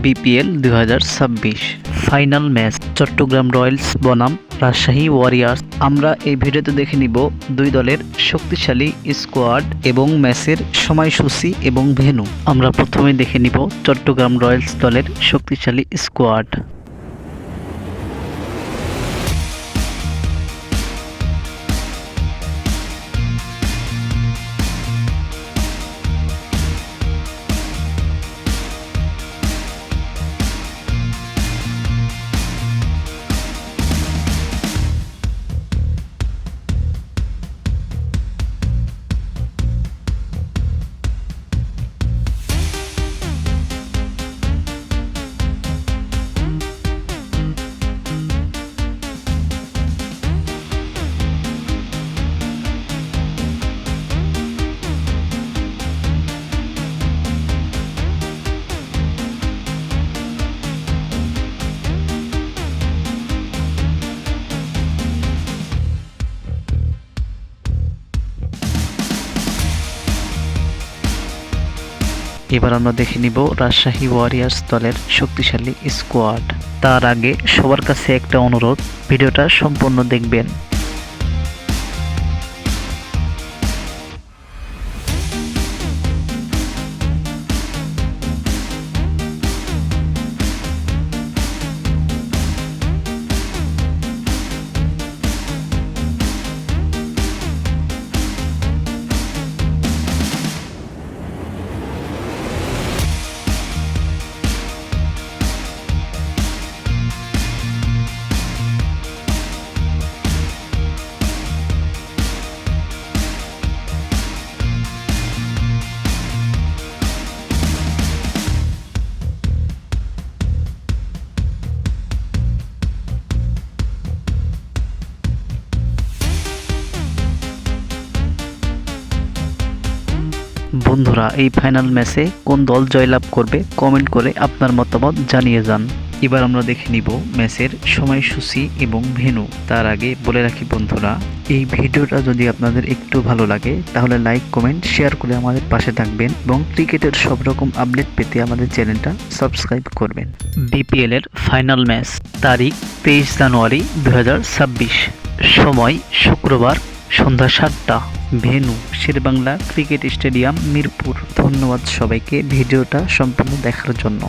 BPL 2026 final match Chattogram royals বনাম Rajshahi Warriors. আমরা এই ভিডিওতে দেখে নিব দুই দলের শক্তিশালী স্কোয়াড এবং ম্যাচের সময়সূচি এবং ভেন্যু। আমরা প্রথমে দেখে নিব চট্টগ্রাম রয়্যালস দলের শক্তিশালী স্কোয়াড। এবার আমরা দেখে নিব রাজশাহী ওয়ারিয়র্স দলের শক্তিশালী স্কোয়াড। তার আগে সবার কাছে একটা অনুরোধ, ভিডিওটা সম্পূর্ণ দেখবেন। বন্ধুরা, এই ফাইনাল ম্যাচে কোন দল জয়লাভ করবে কমেন্ট করে আপনার মতামত জানিয়ে যান। এবার আমরা দেখে নিব ম্যাচের সময়সূচি এবং ভেন্যু। তার আগে বলে রাখি বন্ধুরা, এই ভিডিওটা যদি আপনাদের একটু ভালো লাগে তাহলে লাইক, কমেন্ট, শেয়ার করে আমাদের পাশে থাকবেন এবং ক্রিকেটের সব রকম আপডেট পেতে আমাদের চ্যানেলটা সাবস্ক্রাইব করবেন। বিপিএল এর ফাইনাল ম্যাচ, তারিখ 23 জানুয়ারি 2026, সময় শুক্রবার সন্ধ্যা 7টা, venue Sher-e-Bangla cricket stadium, Mirpur. ধন্যবাদ সবাইকে ভিডিওটা সম্পূর্ণ দেখার জন্য।